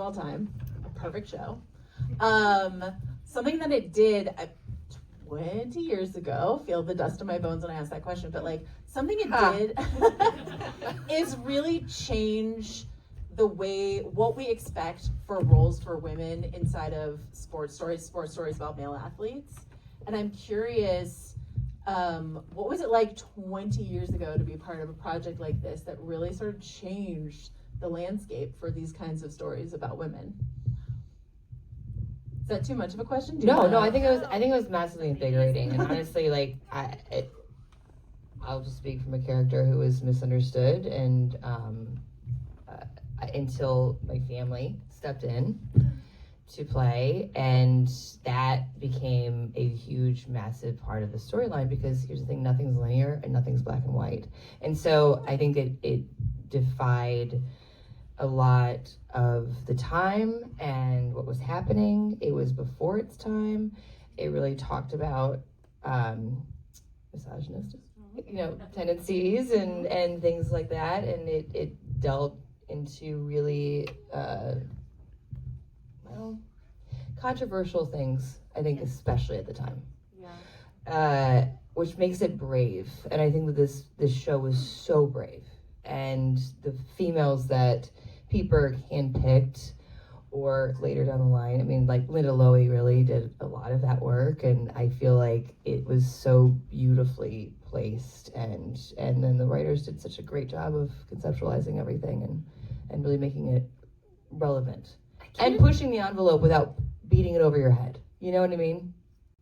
of all time, a perfect show. Something that it did 20 years ago, feel the dust in my bones when I asked that question, but like something it did is really change the way, what we expect for roles for women inside of sports stories about male athletes. And I'm curious, what was it like 20 years ago to be part of a project like this that really sort of changed the landscape for these kinds of stories about women? Is that too much of a question? No, I think it was massively invigorating, and honestly, like I'll just speak from a character who was misunderstood, and until my family stepped in to play, and that became a huge, massive part of the storyline, because here's the thing, nothing's linear and nothing's black and white. And so I think it defied a lot of the time and what was happening. It was before its time. It really talked about misogynist, tendencies and things like that. And it dealt into really, controversial things, I think, especially at the time. Yeah. Which makes it brave. And I think that this show was so brave. And the females that Pieper handpicked, or later down the line, I mean, like Linda Lowy really did a lot of that work, and I feel like it was so beautifully placed, and then the writers did such a great job of conceptualizing everything and really making it relevant and pushing the envelope without beating it over your head. You know what I mean?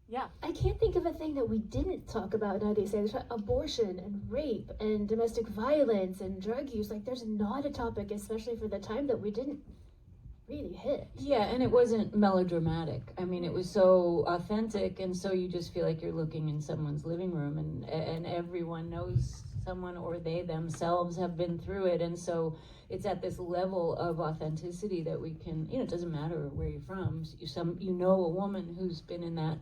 Yeah. I can't think of a thing that we didn't talk about nowadays. There's abortion and rape and domestic violence and drug use. Like, there's not a topic, especially for the time, that we didn't really hit. Yeah, and it wasn't melodramatic. I mean, it was so authentic, and so you just feel like you're looking in someone's living room, and everyone knows someone, or they themselves have been through it, and so it's at this level of authenticity that we can, it doesn't matter where you're from. You know a woman who's been in that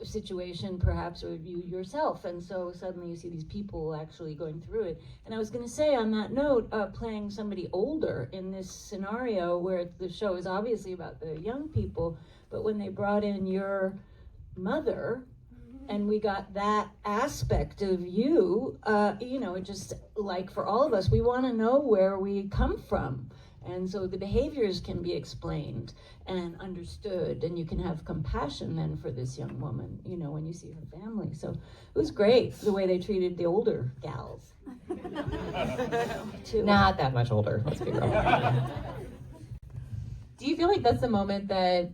situation, perhaps, or you yourself, and so suddenly you see these people actually going through it. And I was going to say, on that note, playing somebody older in this scenario where the show is obviously about the young people, but when they brought in your mother and we got that aspect of you, it just, like, for all of us, we want to know where we come from. And so the behaviors can be explained and understood, and you can have compassion then for this young woman, when you see her family. So it was great, the way they treated the older gals. Not that much older, let's be real. Do you feel like that's the moment that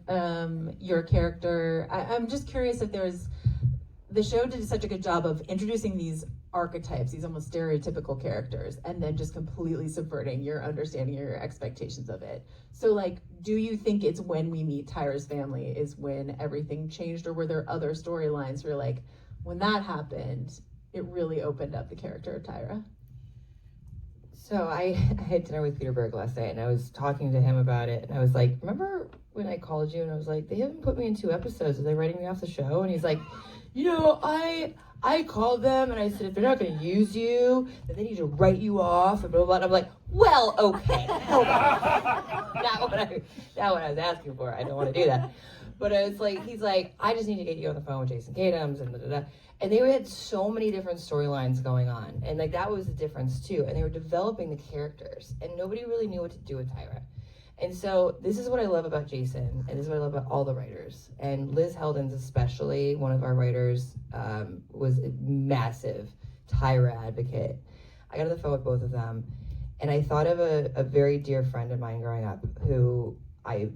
your character, I'm just curious if the show did such a good job of introducing these archetypes, these almost stereotypical characters, and then just completely subverting your understanding or your expectations of it. So, like, do you think it's when we meet Tyra's family is when everything changed, or were there other storylines where, like, when that happened, it really opened up the character of Tyra? So I had dinner with Peter Berg last night, and I was talking to him about it, and I was like, remember when I called you and I was like, they haven't put me in 2 episodes, are they writing me off the show? And he's like, I called them and I said, if they're not going to use you, then they need to write you off and blah, blah, blah. And I'm like, well, okay, hold on. Not what I was asking for. I don't want to do that. But it's like, he's like, I just need to get you on the phone with Jason Katims and da, da, da. And they had so many different storylines going on. And like, that was the difference too. And they were developing the characters, and nobody really knew what to do with Tyra. And so this is what I love about Jason, and this is what I love about all the writers. And Liz Heldens, especially, one of our writers, was a massive Tyra advocate. I got on the phone with both of them, and I thought of a very dear friend of mine growing up who I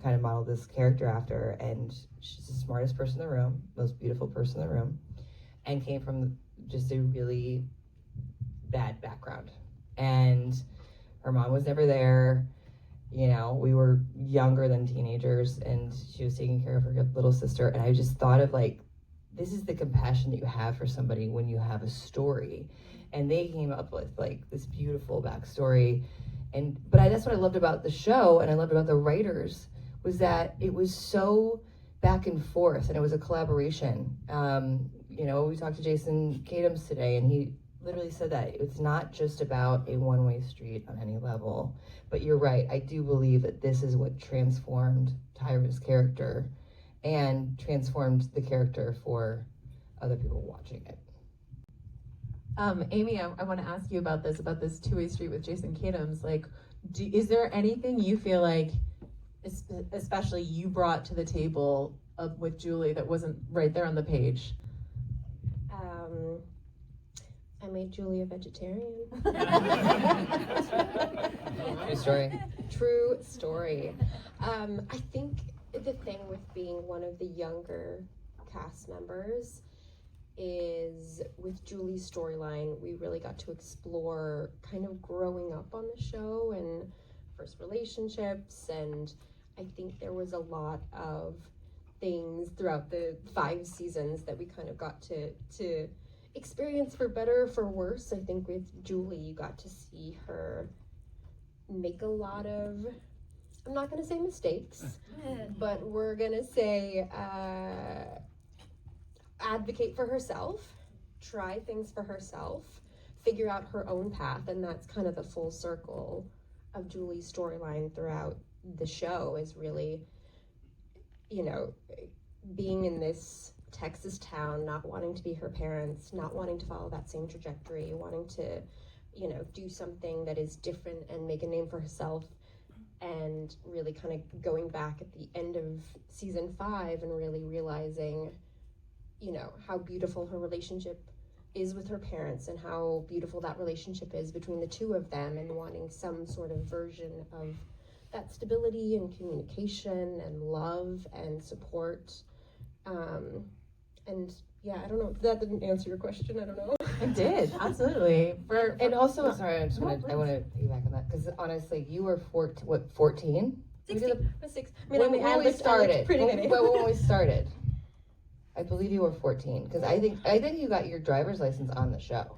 kind of modeled this character after, and she's the smartest person in the room, most beautiful person in the room, and came from just a really bad background. And her mom was never there. We were younger than teenagers, and she was taking care of her little sister. And I just thought of, like, this is the compassion that you have for somebody when you have a story. And they came up with, like, this beautiful backstory. But that's what I loved about the show, and I loved about the writers, was that it was so back and forth, and it was a collaboration. We talked to Jason Katims today, and he literally said that. It's not just about a one-way street on any level. But you're right. I do believe that this is what transformed Tyra's character and transformed the character for other people watching it. Aimee, I want to ask you about this two-way street with Jason Katims. Like, is there anything you feel like, especially you brought to the table with Julie that wasn't right there on the page? I made Julie a vegetarian. True story. True story. I think the thing with being one of the younger cast members is with Julie's storyline, we really got to explore kind of growing up on the show and first relationships, and I think there was a lot of things throughout the 5 seasons that we kind of got to experience, for better or for worse. I think with Julie, you got to see her make a lot of, I'm not going to say mistakes, but we're going to say advocate for herself, try things for herself, figure out her own path, and that's kind of the full circle of Julie's storyline throughout the show, is really, you know, being in this Texas town, not wanting to be her parents, not wanting to follow that same trajectory, wanting to, you know, do something that is different and make a name for herself, and really kind of going back at the end of season 5 and really realizing, you know, how beautiful her relationship is with her parents and how beautiful that relationship is between the two of them, and wanting some sort of version of that stability and communication and love and support. And yeah, I don't know if that didn't answer your question. I don't know. It did, absolutely. And also, sorry, I want to piggyback on that, because honestly, you were 14? 16, 6. When we started, I believe you were 14, because I think you got your driver's license on the show.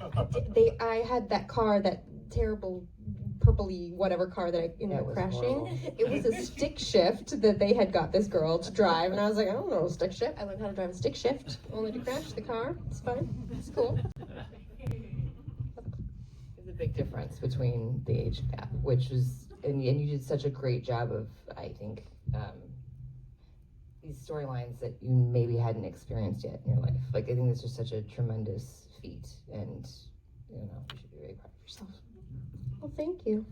I had that car, that terrible purpley whatever car that I ended up crashing. Horrible. It was a stick shift that they had got this girl to drive, and I was like, I don't know, stick shift. I learned how to drive a stick shift, only to crash the car. It's fine. It's cool. There's a big difference between the age gap, which was, and you did such a great job of, I think, these storylines that you maybe hadn't experienced yet in your life. Like, I think this was such a tremendous feat, and, you know, you should be very proud of yourself. Well, thank you.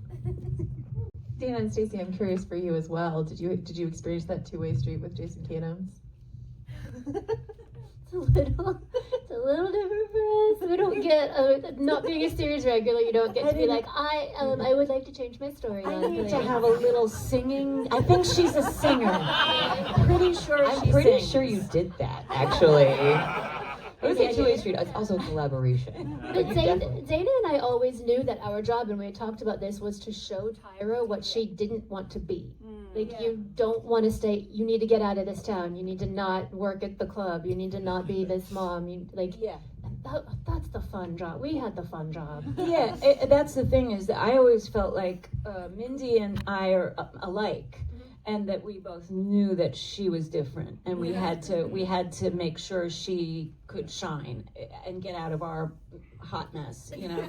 Dana and Stacey, I'm curious for you as well. Did you experience that two-way street with Jason Katims? It's a little different for us. We don't get, not being a series regular, you don't get to be like, I would like to change my story. I need to have a little singing. I think she's a singer. I'm pretty sure you did that, actually. It was a two-way street. It's also a collaboration. But Dana and I always knew that our job, and we had talked about this, was to show Tyra what she didn't want to be. Like, you don't want to stay, you need to get out of this town. You need to not work at the club. You need to not be this mom. That's the fun job. We had the fun job. Yeah, that's the thing, is that I always felt like Mindy and I are alike. And that we both knew that she was different, and we had to make sure she could shine and get out of our hot mess, you know.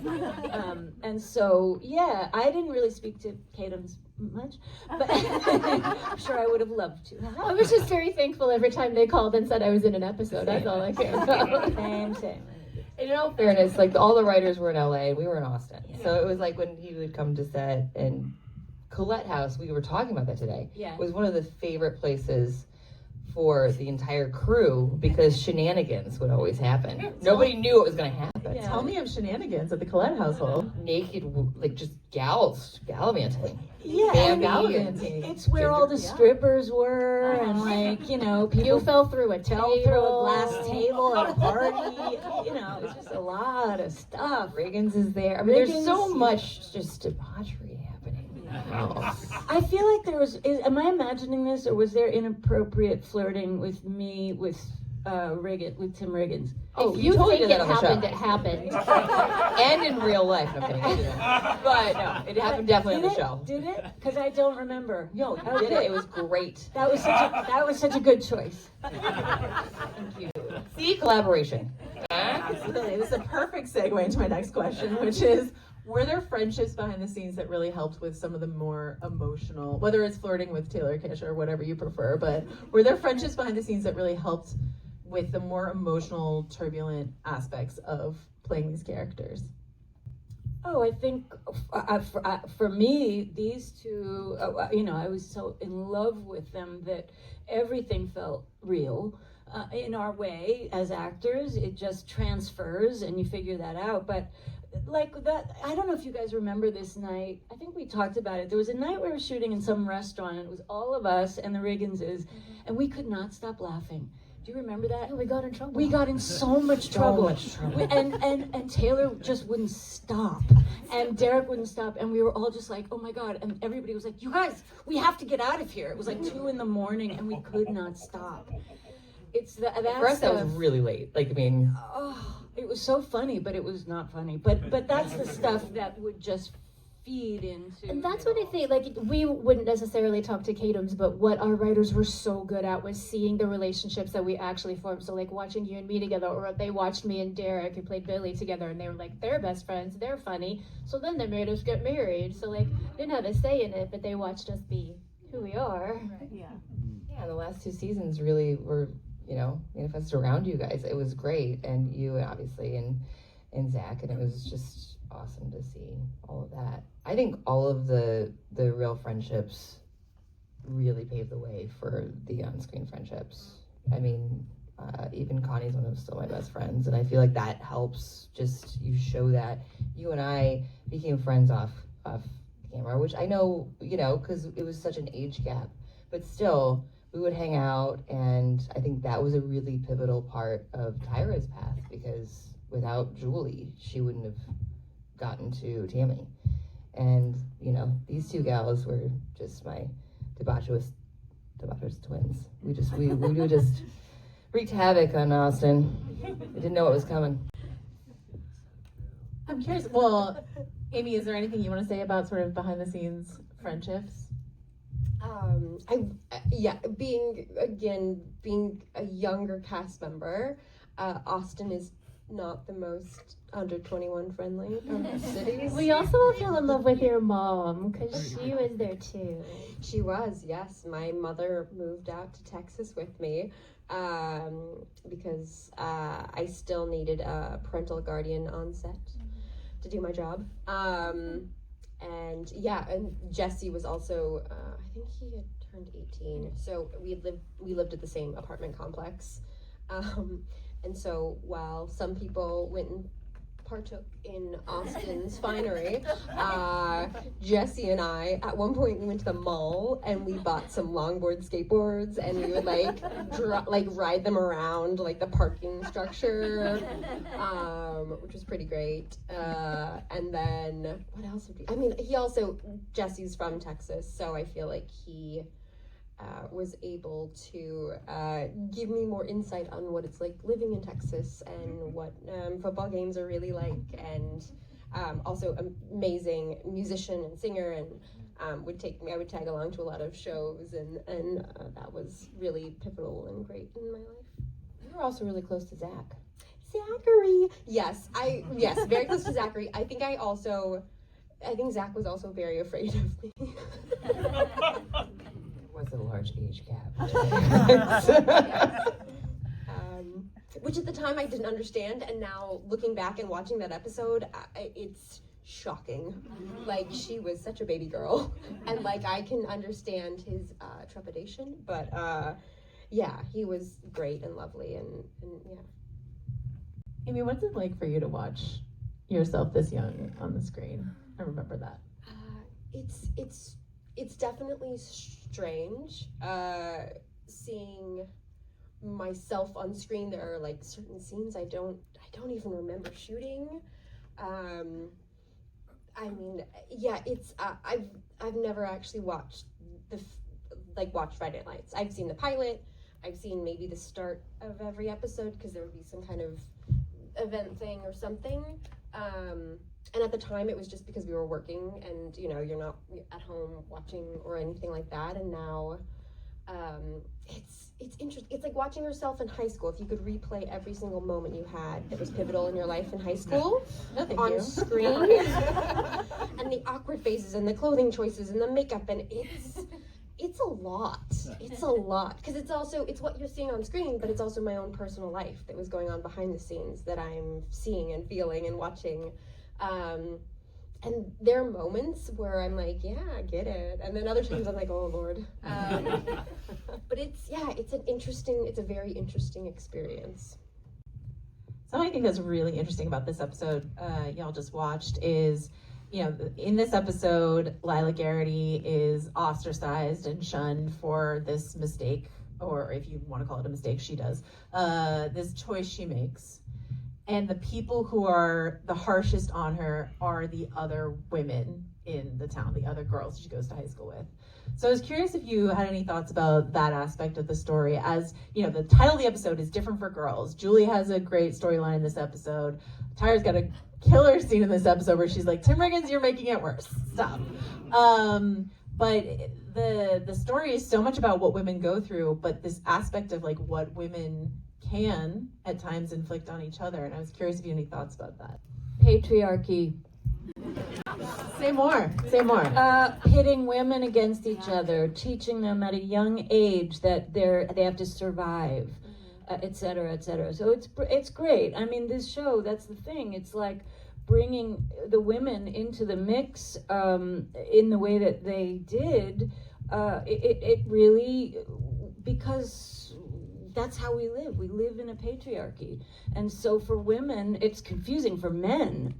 And so, yeah, I didn't really speak to Katims much, but I'm sure I would have loved to. I was just very thankful every time they called and said I was in an episode. That's all I cared about. Same. In all fairness, like, all the writers were in LA and we were in Austin, so it was like when he would come to set, and Colette House, we were talking about that today, was one of the favorite places for the entire crew, because shenanigans would always happen. Nobody knew what was going to happen. Yeah. Tell me of shenanigans at the Colette household. Naked, like, just gallivanting. Yeah, gallivanting. It's where all the strippers were, and, like, you know, people You fell through a glass table at a party. You know, it was just a lot of stuff. Riggins is there. I mean, there's so much just debauchery happening. I feel like there was, am I imagining this, or was there inappropriate flirting with me with Tim Riggins? Oh, if you totally think did it that on the happened, show. it happened. And in real life. No, I'm kidding. I didn't. But no, it happened definitely on the show. Did it? Because I don't remember. No, you did it. It was great. That was such a good choice. Thank you. See, collaboration. Absolutely. This is a perfect segue into my next question, which is, were there friendships behind the scenes that really helped with some of the more emotional, whether it's flirting with Taylor Kish or whatever you prefer, but were there friendships behind the scenes that really helped with the more emotional, turbulent aspects of playing these characters? Oh, I think for me, these two, I was so in love with them that everything felt real. In our way as actors, it just transfers and you figure that out. But like that, I don't know if you guys remember this night. I think we talked about it. There was a night we were shooting in some restaurant and it was all of us and the Rigginses, and we could not stop laughing. Do you remember that? Yeah, we got in trouble. We got in so much trouble. And Taylor just wouldn't stop. And Derek wouldn't stop. And we were all just like, oh my God. And everybody was like, you guys, we have to get out of here. It was like 2 a.m. and we could not stop. It's that For us, that was really late. Like, I mean, oh, it was so funny, but it was not funny. But that's the stuff that would just feed into. And that's what I think, like, we wouldn't necessarily talk to Kadams, but what our writers were so good at was seeing the relationships that we actually formed. So like watching you and me together, or they watched me and Derek, who played Billy, together, and they were like, they're best friends, they're funny, so then they made us get married. So like, didn't have a say in it, but they watched us be who we are. Right. Yeah. yeah, the last 2 seasons really were, manifested around you guys. It was great, and you obviously, and Zach, and it was just awesome to see all of that. I think all of the real friendships really paved the way for the on-screen friendships. I mean, even Connie's one of still my best friends, and I feel like that helps. Just you show that you and I became friends off camera, which I know, because it was such an age gap, but still we would hang out, and I think that was a really pivotal part of Tyra's path, because without Julie, she wouldn't have gotten to Tammy. And, these 2 gals were just my debaucherous twins. We would just wreaked havoc on Austin. I didn't know it was coming. I'm curious. Well, Aimee, is there anything you want to say about sort of behind the scenes friendships? Being a younger cast member, Austin is not the most under 21 friendly of the cities. We also all fell in love with your mom, because she was there too. She was, yes. My mother moved out to Texas with me because I still needed a parental guardian on set to do my job. And Jesse was also, I think he had turned 18. So we lived at the same apartment complex. And so while some people went and partook in Austin's finery, Jesse and I, at one point we went to the mall and we bought some longboard skateboards, and we would ride them around like the parking structure, which was pretty great. And then what else would Jesse's from Texas, so I feel like he was able to give me more insight on what it's like living in Texas and what football games are really like, and also amazing musician and singer, and I would tag along to a lot of shows, and that was really pivotal and great in my life. You were also really close to Zach. Zachary, yes, very close to Zachary. I think Zach was also very afraid of me. Was a large age gap. Which at the time I didn't understand, and now looking back and watching that episode, it's shocking. Like, she was such a baby girl, and like I can understand his trepidation, but he was great and lovely, and yeah. Aimee, what's it like for you to watch yourself this young on the screen? I remember that. It's definitely strange seeing myself on screen. There are like certain scenes I don't even remember shooting. I've never actually watched watched Friday Night Lights. I've seen the pilot. I've seen maybe the start of every episode, because there would be some kind of event thing or something. And at the time, it was just because we were working, and you're not at home watching or anything like that. And now, It's interesting. It's like watching yourself in high school. If you could replay every single moment you had that was pivotal in your life in high school on screen, and the awkward faces and the clothing choices and the makeup, and it's a lot. It's a lot because it's what you're seeing on screen, but it's also my own personal life that was going on behind the scenes that I'm seeing and feeling and watching. And there are moments where I'm like, yeah, I get it. And then other times I'm like, oh Lord. But it's a very interesting experience. Something I think that's really interesting about this episode y'all just watched is, in this episode, Lila Garrity is ostracized and shunned for this mistake, or if you want to call it a mistake, she does, this choice she makes. And the people who are the harshest on her are the other women in the town, the other girls she goes to high school with. So I was curious if you had any thoughts about that aspect of the story. As the title of the episode is different for girls. Julie has a great storyline in this episode. Tyra's got a killer scene in this episode where she's like, Tim Riggins, you're making it worse. Stop. But the story is so much about what women go through, but this aspect of like what women can at times inflict on each other. And I was curious if you had any thoughts about that. Patriarchy. Say more. Pitting women against each other, teaching them at a young age that they have to survive, et cetera, et cetera. So it's great. I mean, this show, that's the thing. It's like bringing the women into the mix in the way that they did. It really, because that's how we live. We live in a patriarchy. And so for women, it's confusing for men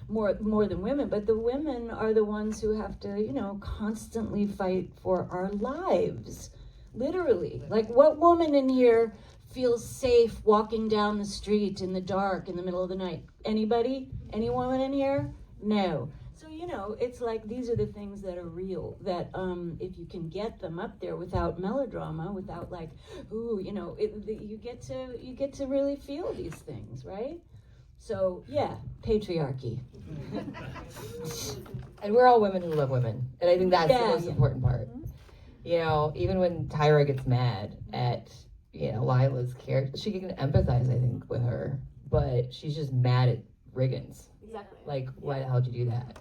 more than women, but the women are the ones who have to, constantly fight for our lives. Literally. Like, what woman in here feels safe walking down the street in the dark in the middle of the night? Anybody? Any woman in here? No. So, it's like these are the things that are real, that if you can get them up there without melodrama, without like, ooh, you get to really feel these things, right? So, yeah, patriarchy. And we're all women who love women. And I think that's the most important part. Even when Tyra gets mad at, Lila's character, she can empathize, I think, with her. But she's just mad at Riggins. Exactly. Like, why the hell did you do that?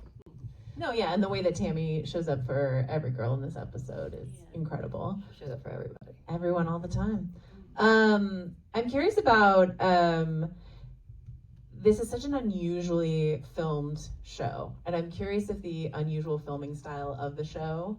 No, yeah, and the way that Tammy shows up for every girl in this episode is incredible. Shows up for everybody. Everyone all the time. I'm curious about, this is such an unusually filmed show, and I'm curious if the unusual filming style of the show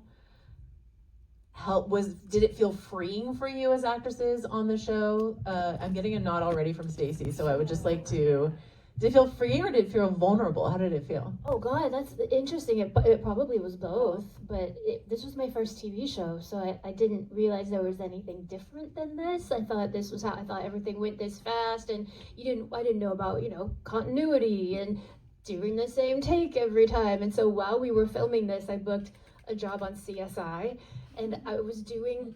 did it feel freeing for you as actresses on the show? I'm getting a nod already from Stacey, so I would just like to, did it feel freeing or did it feel vulnerable? How did it feel? Oh God, that's interesting. It probably was both, but this was my first TV show, so I didn't realize there was anything different than this. I thought this was how I thought everything went this fast, and I didn't know about continuity and doing the same take every time. And so while we were filming this, I booked a job on CSI, and I was doing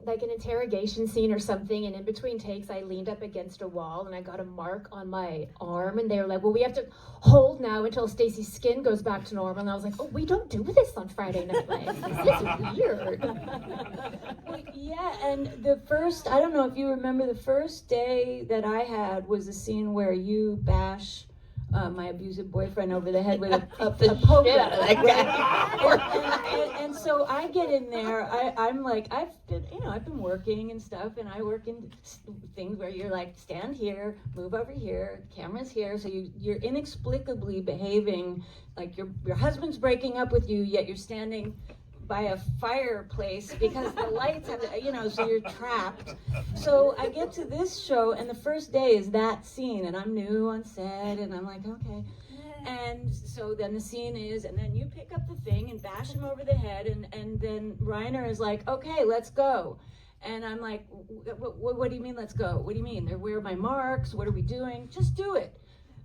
like an interrogation scene or something, and in between takes I leaned up against a wall and I got a mark on my arm, and they were like, well, we have to hold now until Stacey's skin goes back to normal. And I was like, oh, we don't do this on Friday Night Lights. This is weird. Well, yeah, and I don't know if you remember, the first day that I had was a scene where you bash my abusive boyfriend over the head with a poker. And so I get in there. I'm like, I've been working and stuff, and I work in things where you're like, stand here, move over here, camera's here. So you're inexplicably behaving like your husband's breaking up with you, yet you're standing by a fireplace because the lights have, so you're trapped. So I get to this show, and the first day is that scene, and I'm new on set, and I'm like, okay. And so then the scene is, and then you pick up the thing and bash him over the head, and then Reiner is like, okay, let's go. And I'm like, what do you mean, let's go? What do you mean? Where are my marks? What are we doing? Just do it.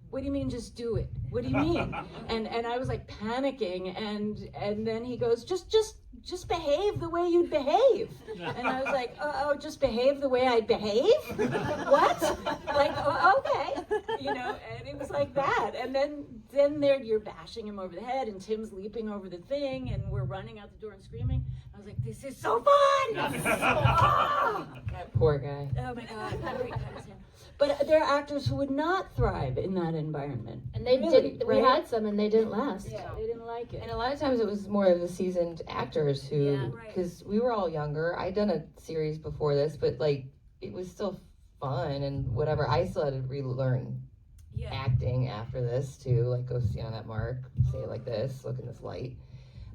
What do you mean, just do it? What do you mean? And I was like panicking, and then he goes, just behave the way you'd behave. And I was like, oh, just behave the way I'd behave? What? Like, oh, okay. You know, and it was like that. And then there you're bashing him over the head, and Tim's leaping over the thing, and we're running out the door and screaming. I was like, this is so fun! That poor guy. Oh my God. But there are actors who would not thrive in that environment. And they Really, didn't. We right? had some, and they didn't last. Yeah, they didn't like it. And a lot of times it was more of the seasoned actors Yeah, who, right. because we were all younger. I'd done a series before this, but like it was still fun and whatever. I still had to relearn acting after this too. Like go stand on that mark, say it like this, look in this light.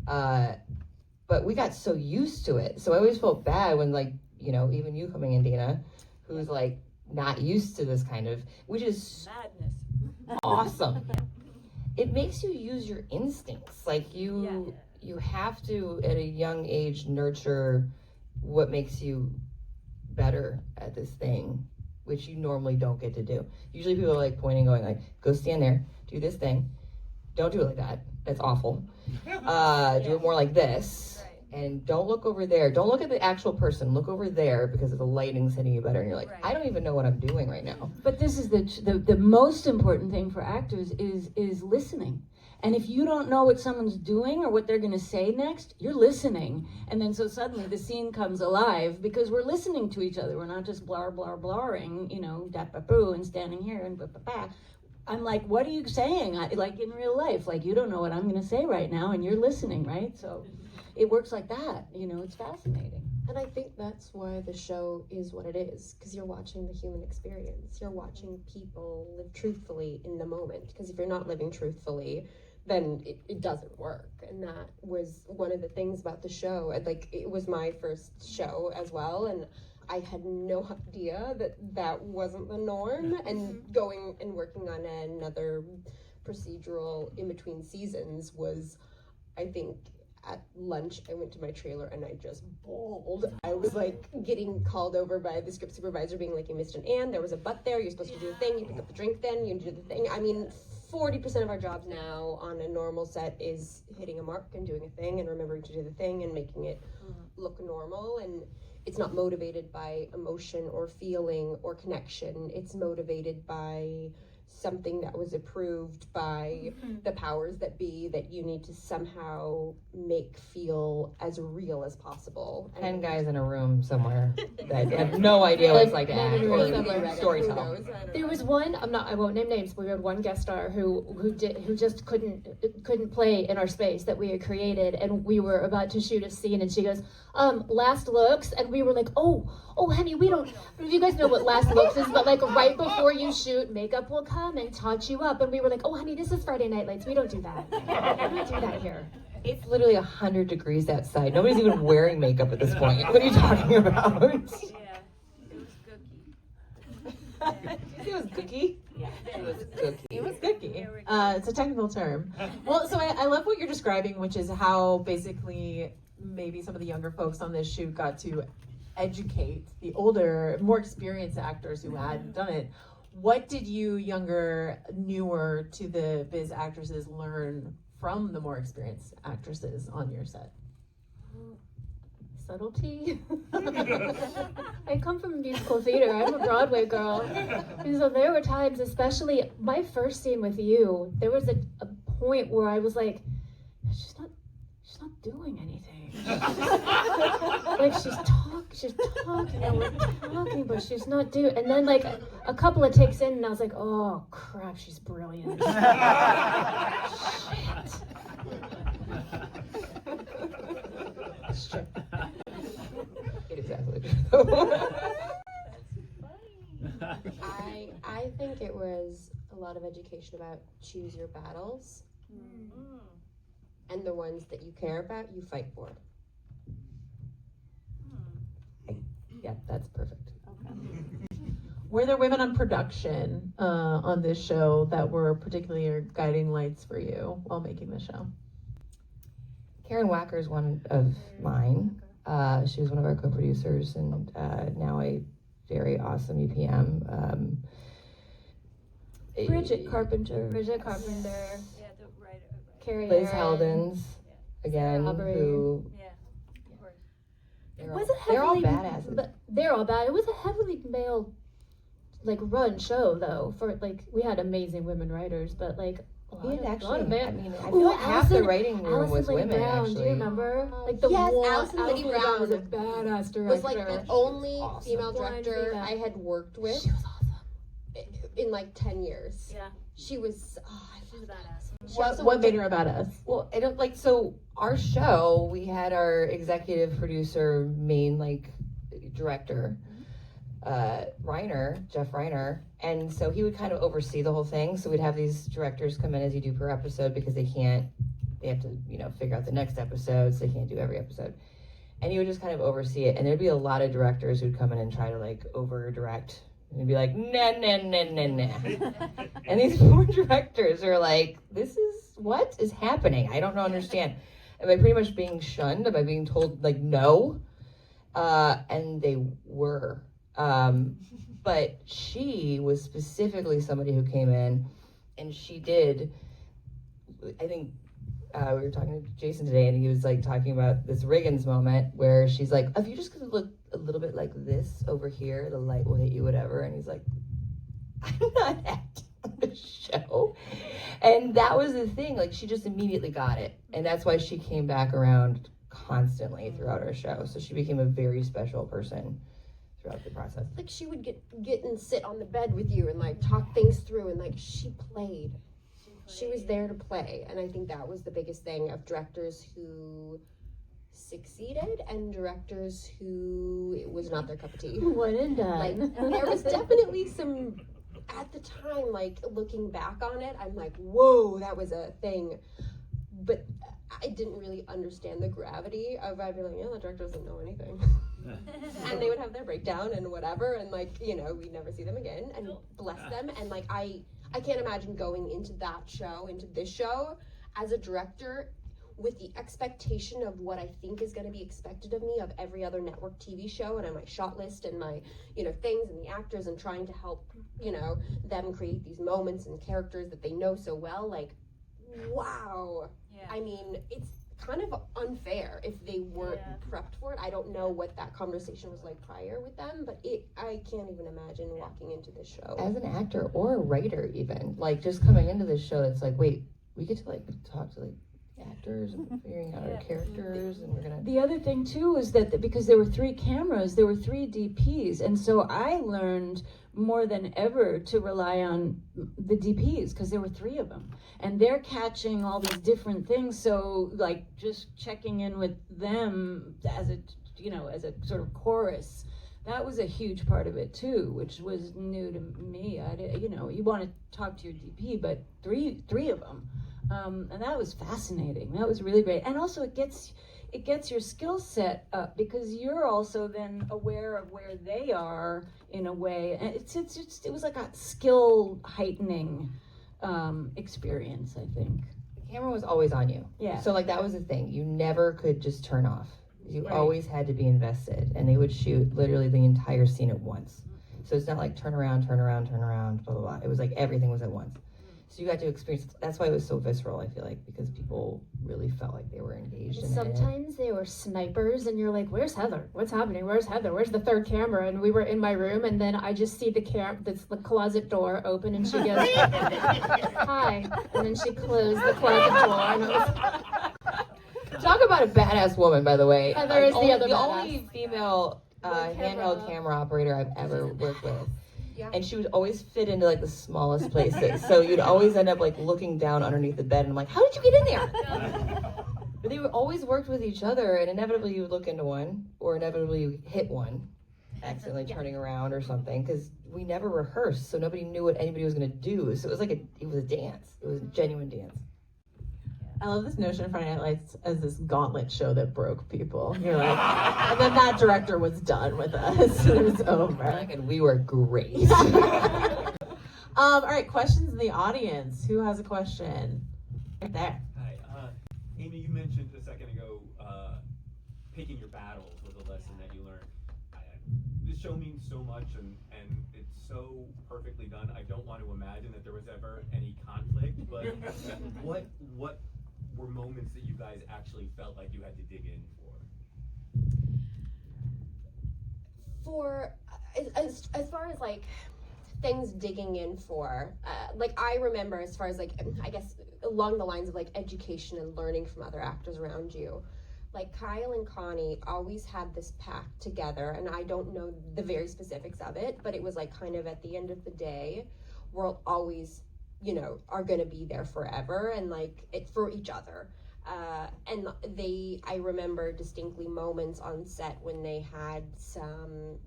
But we got so used to it, so I always felt bad when like even you coming in, Dana, who's like not used to this kind of, which is Madness. awesome. It makes you use your instincts. Like you have to at a young age nurture what makes you better at this thing, which you normally don't get to do. Usually people are like pointing, going like, go stand there, do this thing. Don't do it like that. That's awful. Do it more like this. And don't look over there. Don't look at the actual person. Look over there because the lighting's hitting you better. And you're like, I don't even know what I'm doing right now. But this is the most important thing for actors is listening. And if you don't know what someone's doing or what they're going to say next, you're listening. And then so suddenly the scene comes alive because we're listening to each other. We're not just blaring, da-ba-boo, and standing here and ba-ba-ba. I'm like, what are you saying? Like in real life, like you don't know what I'm going to say right now, and you're listening, right? So it works like that. It's fascinating. And I think that's why the show is what it is, because you're watching the human experience. You're watching people live truthfully in the moment, because if you're not living truthfully, then it doesn't work. And that was one of the things about the show. Like, it was my first show as well, and I had no idea that wasn't the norm. And going and working on another procedural in between seasons was, I think, at lunch, I went to my trailer and I just bawled. I was like getting called over by the script supervisor being like, you missed an and, there was a but there, you're supposed to do the thing, you pick up the drink then, you do the thing. I mean, 40% of our jobs now on a normal set is hitting a mark and doing a thing and remembering to do the thing and making it look normal. And it's not motivated by emotion or feeling or connection. It's motivated by something that was approved by the powers that be that you need to somehow make feel as real as possible. 10 guys in a room somewhere that have no idea what it's like to act or storytell. There was one. I won't name names, but we had one guest star who just couldn't play in our space that we had created, and we were about to shoot a scene, and she goes, last looks, and we were like, oh, honey, we don't. You guys know what last looks is, but like right before you shoot, makeup will come and touch you up, and we were like, oh, honey, this is Friday Night Lights. We don't do that. We don't do that here. It's literally 100 degrees outside. Nobody's even wearing makeup at this point. What are you talking about? Yeah, it was gooky. It was cookie? Yeah, It was cookie. It was cookie. It's a technical term. Well, so I love what you're describing, which is how basically maybe some of the younger folks on this shoot got to educate the older, more experienced actors who hadn't done it. What did you younger, newer to the biz actresses learn from the more experienced actresses on your set? Subtlety. I come from musical theater. I'm a Broadway girl. And so there were times, especially my first scene with you, there was a point where I was like, she's not doing anything. Like she's talking and we're talking, but she's not doing. And then like a couple of takes in, and I was like, oh crap, she's brilliant. Shit. It is absolutely true. I think it was a lot of education about choose your battles. And the ones that you care about, you fight for. Yeah, that's perfect. Were there women on production on this show that were particularly guiding lights for you while making the show? Karen Wacker is one of mine. She was one of our co-producers and now a very awesome EPM. Bridget Carpenter. Yeah, the writer. Carrie Liz Aaron. Heldens, again, Aubrey. who They're all badasses. But they're all bad. It was a heavily male, like, run show though. For like, we had amazing women writers, but like a lot We had of actually, men. I mean, I feel like half the writing room was Allison Liddy women, Brown, actually. do you remember? Like the Yes, one, Allison Liddy Brown was a badass director. Was like the only awesome. female Blind director female. I had worked with She was awesome. in like 10 years. Yeah, She was, she was a badass. she also What made her about us? Well, I don't like, so our show, we had our executive producer, main like director, Jeff Reiner, and so he would kind of oversee the whole thing. So we'd have these directors come in as you do per episode because they have to, figure out the next episode, so they can't do every episode. And he would just kind of oversee it, and there'd be a lot of directors who'd come in and try to like over direct. And he'd be like, nah. And these poor directors are like, what is happening? I don't understand. Am I pretty much being shunned? Am I being told, like, no? And they were. But she was specifically somebody who came in, and she did, I think, we were talking to Jason today, and he was, like, talking about this Riggins moment where she's like, if you just could look a little bit like this over here, the light will hit you, whatever. And he's like, I'm not acting on the show. And that was the thing. Like, she just immediately got it. And that's why she came back around constantly throughout our show. So she became a very special person throughout the process. like she would get and sit on the bed with you and like talk things through, and like she played. She was there to play, and I think that was the biggest thing of directors who succeeded and directors who it was not their cup of tea. One and Like done. there was definitely some at the time, like looking back on it, I'm like, whoa, that was a thing. But I didn't really understand the gravity of, I'd be like, yeah, the director doesn't know anything. And they would have their breakdown and whatever, and like, we'd never see them again, and bless them. And like, I can't imagine going into that show, into this show, as a director with the expectation of what I think is going to be expected of me of every other network TV show, and on my shot list and my, things and the actors, and trying to help, them create these moments and characters that they know so well. Like, wow. Yeah. I mean, it's kind of unfair if they weren't prepped for it. I don't know what that conversation was like prior with them, but I can't even imagine walking into this show. As an actor or a writer even, like just coming into this show, it's like, wait, we get to like talk to like actors and figuring out our characters, and we're gonna... The other thing too is that because there were 3 cameras, there were 3 DPs, and so I learned more than ever to rely on the DPs because there were 3 of them, and they're catching all these different things. So like just checking in with them as a sort of chorus, that was a huge part of it too, which was new to me. You want to talk to your DP, but three of them. And that was fascinating. That was really great. And also it gets your skill set up because you're also then aware of where they are in a way. And it was like a skill heightening experience, I think. The camera was always on you. Yeah. So like that was the thing. You never could just turn off. You Right. always had to be invested, and they would shoot literally the entire scene at once. So it's not like turn around, blah, blah, blah. It was like everything was at once. So you got to experience, that's why it was so visceral, I feel like, because people really felt like they were engaged in it. Sometimes they were snipers, and you're like, "Where's Heather? What's happening? Where's Heather? Where's the 3rd camera?" And we were in my room, and then I just see the closet door open, and she goes, "Hi," and then she closed the closet door, and it was, Talk about a badass woman, by the way. Heather is the other the badass. only female handheld camera operator I've ever worked with. Yeah. And she would always fit into like the smallest places. So you'd always end up like looking down underneath the bed, and I'm like, how did you get in there? But they would always worked with each other, and inevitably you would look into one, or inevitably you hit one, accidentally turning around or something, because we never rehearsed, so nobody knew what anybody was gonna do. So it was like it was a dance. It was a genuine dance. I love this notion of Friday Night Lights as this gauntlet show that broke people. You're like, and then that director was done with us. It was over. And we were great. All right, questions in the audience. Who has a question? Right there. Hi, Aimee, you mentioned a second ago picking your battles was a lesson that you learned. This show means so much, and it's so perfectly done. I don't want to imagine that there was ever any conflict, but what were moments that you guys actually felt like you had to dig in for? for as far as like things digging in for, like I remember as far as like, I guess along the lines of like education and learning from other actors around you, like Kyle and Connie always had this pact together, and I don't know the very specifics of it, but it was like kind of at the end of the day, we're always, you know, are gonna be there forever, and like it for each other. And I remember distinctly moments on set when they had some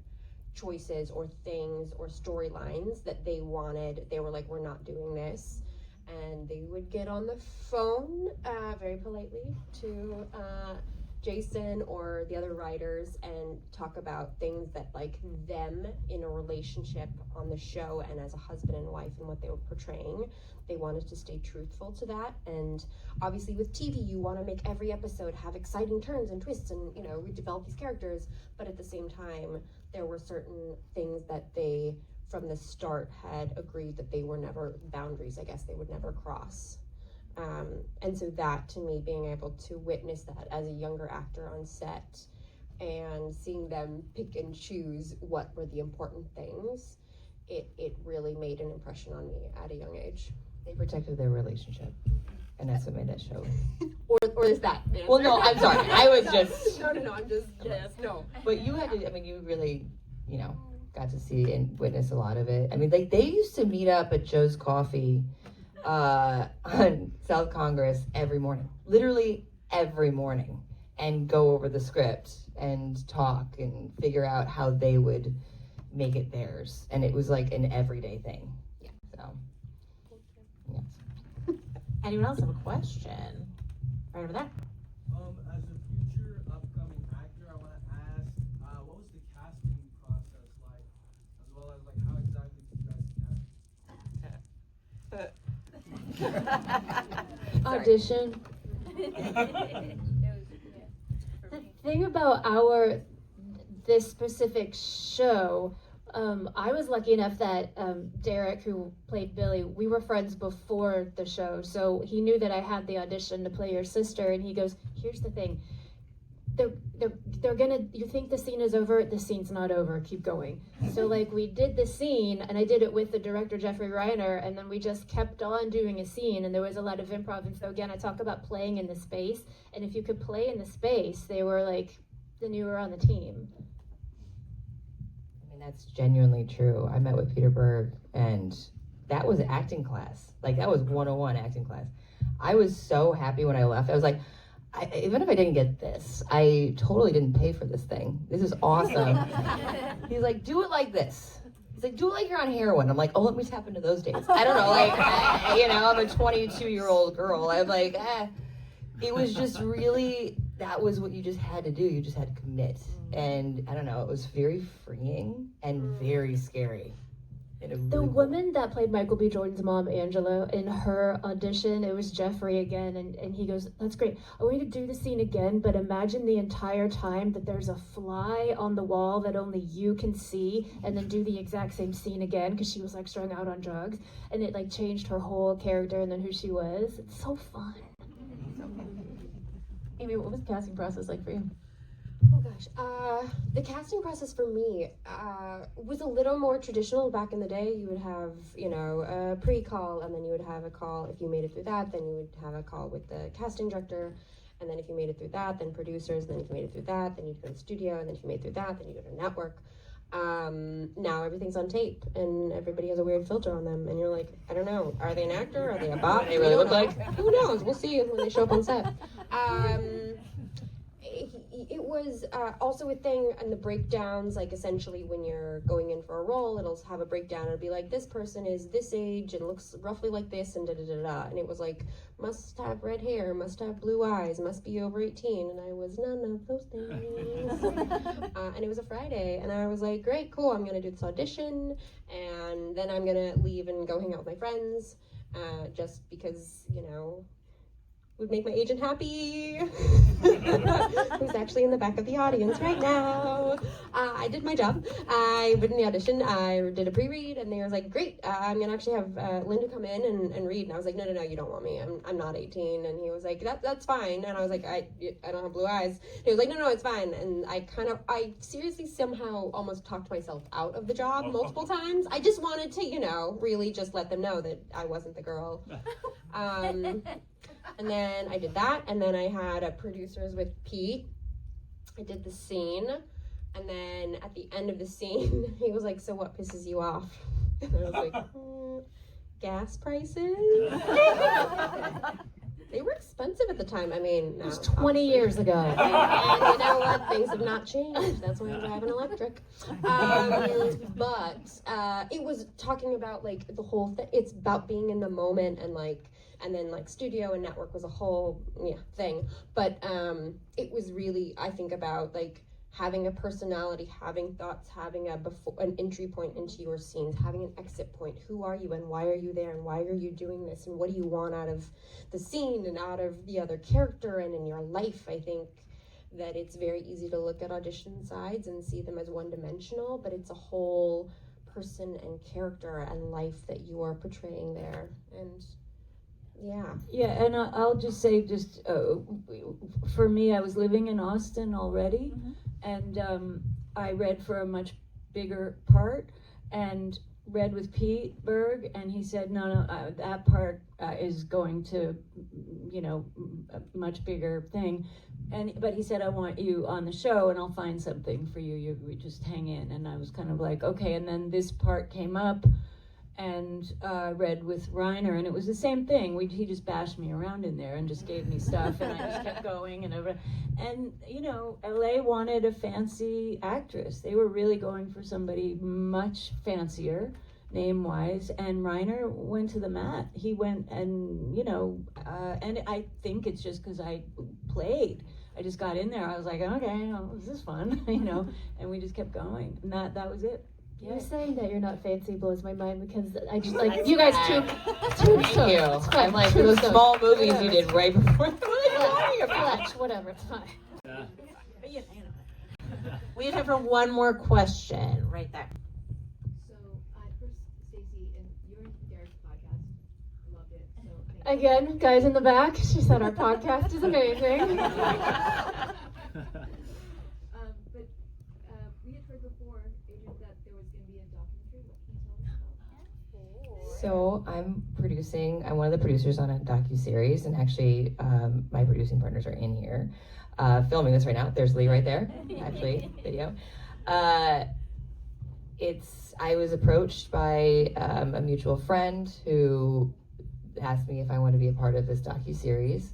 choices or things or storylines that they wanted. They were like, we're not doing this. And they would get on the phone very politely to Jason or the other writers and talk about things that like them in a relationship on the show and as a husband and wife and what they were portraying. They wanted to stay truthful to that. And obviously with TV, you want to make every episode have exciting turns and twists and, you know, redevelop these characters. But at the same time, there were certain things that they, from the start, had agreed that they were never, boundaries, I guess, they would never cross. And so that, to me, being able to witness that as a younger actor on set and seeing them pick and choose what were the important things, it really made an impression on me at a young age. They protected their relationship, and that's what made that show. Or is that the answer? Well, no, I'm sorry. I was just. No, I'm just, yes, no. But you had to, I mean, you really, you know, got to see and witness a lot of it. I mean, they used to meet up at Joe's Coffee on South Congress every morning. Literally every morning. And go over the script and talk and figure out how they would make it theirs. And it was like an everyday thing. Yeah. So, yes. Anyone else have a question? Right over there. As a future upcoming actor, I want to ask, what was the casting process like, as well as like how exactly did you guys cast? Audition. The thing about this specific show, I was lucky enough that Derek, who played Billy, we were friends before the show, so he knew that I had the audition to play your sister, and he goes, here's the thing, they're gonna, you think the scene is over, the scene's not over, keep going. So like we did the scene, and I did it with the director Jeffrey Reiner, and then we just kept on doing a scene, and there was a lot of improv. And so again, I talk about playing in the space, and if you could play in the space, they were like, then you were on the team. I mean, that's genuinely true. I met with Peter Berg, and that was acting class. Like, that was 101 acting class. I was so happy when I left. I was like, even if I didn't get this, I totally didn't pay for this thing. This is awesome. He's like, do it like this. He's like, do it like you're on heroin. I'm like, oh, let me tap into those days. I don't know, like, I'm a 22-year-old girl. I'm like, It was just really, that was what you just had to do. You just had to commit. And I don't know, it was very freeing and very scary. The woman that played Michael B. Jordan's mom, Angela, in her audition, it was Jeffrey again, and he goes, that's great. I want you to do the scene again, but imagine the entire time that there's a fly on the wall that only you can see, and then do the exact same scene again, because she was like strung out on drugs, and it like changed her whole character and then who she was. It's so fun. Aimee, what was the casting process like for you? Oh gosh, the casting process for me was a little more traditional. Back in the day, you would have, a pre-call, and then you would have a call. If you made it through that, then you would have a call with the casting director, and then if you made it through that, then producers, then if you made it through that, then you'd go to the studio, and then if you made it through that, then you go to network. Now everything's on tape, and everybody has a weird filter on them, and you're like, I don't know, are they an actor? Are they a bot? They really look like? Who knows? We'll see when they show up on set. It was also a thing in the breakdowns, like essentially when you're going in for a role, it'll have a breakdown. It'll be like, this person is this age and looks roughly like this and da-da-da-da. And it was like, must have red hair, must have blue eyes, must be over 18. And I was none of those things. And it was a Friday. And I was like, great, cool, I'm going to do this audition. And then I'm going to leave and go hang out with my friends. Just because, would make my agent happy, who's actually in the back of the audience right now. I did my job. I went in the audition. I did a pre-read, and they was like, great, I'm going to actually have Linda come in and read. And I was like, no, you don't want me. I'm not 18. And he was like, that's fine. And I was like, I don't have blue eyes. And he was like, no, it's fine. And I seriously somehow almost talked myself out of the job multiple times. I just wanted to, really just let them know that I wasn't the girl. And then I did that, and then I had producers with Pete. I did the scene, and then at the end of the scene, he was like, so what pisses you off? And I was like, gas prices? They were expensive at the time. I mean, It was 20 years ago. And you know what? Things have not changed. That's why I drive an electric. But it was talking about, like, the whole thing. It's about being in the moment and then studio and network was a whole thing. But it was really, I think, about, like, having a personality, having thoughts, having an entry point into your scenes, having an exit point. Who are you and why are you there and why are you doing this and what do you want out of the scene and out of the other character and in your life? I think that it's very easy to look at audition sides and see them as one-dimensional, but it's a whole person and character and life that you are portraying there. And Yeah, and I'll just say, for me, I was living in Austin already, and I read for a much bigger part, and read with Pete Berg, and he said, no, that part is going to, a much bigger thing, but he said, I want you on the show, and I'll find something for you. You just hang in, and I was kind of like, okay, and then this part came up. And read with Reiner, and it was the same thing. He just bashed me around in there and just gave me stuff, and I just kept going and over. And LA wanted a fancy actress. They were really going for somebody much fancier, name-wise. And Reiner went to the mat. He went and and I think it's just because I played. I just got in there. I was like, okay, this is fun, and we just kept going, and that was it. You saying that you're not fancy blows my mind because I just you guys too Thank you. I'm like, those small movies you did right before whatever, it's fine. We have time for one more question right there. So, first, Stacey, and you're in Derek's podcast. I loved it. So, Again, guys in the back, she said our podcast is amazing. But we had heard before, Adrianne, that there was going to be a documentary. What can you tell us about that? So I'm one of the producers on a docuseries, and actually my producing partners are in here filming this right now. There's Lee right there, actually, video. I was approached by a mutual friend who asked me if I wanted to be a part of this docuseries.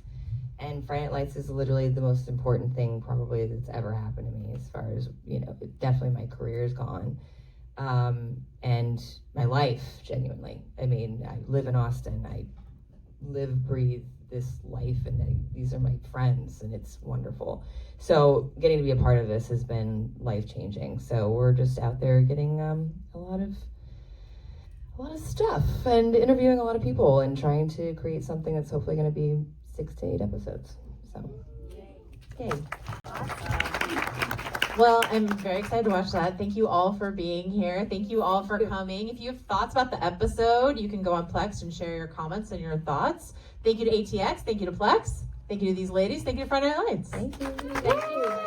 And Friday Night Lights is literally the most important thing probably that's ever happened to me as far as, definitely my career is gone. And my life, genuinely. I mean, I live in Austin. I live, breathe this life, and these are my friends, and it's wonderful. So getting to be a part of this has been life-changing. So we're just out there getting a lot of stuff and interviewing a lot of people and trying to create something that's hopefully going to be 6 to 8 episodes. So, yay. Well, I'm very excited to watch that. Thank you all for being here. Thank you all for coming. If you have thoughts about the episode, you can go on Plex and share your comments and your thoughts. Thank you to ATX. Thank you to Plex. Thank you to these ladies. Thank you to Friday Night Lights. Thank you. Thank you.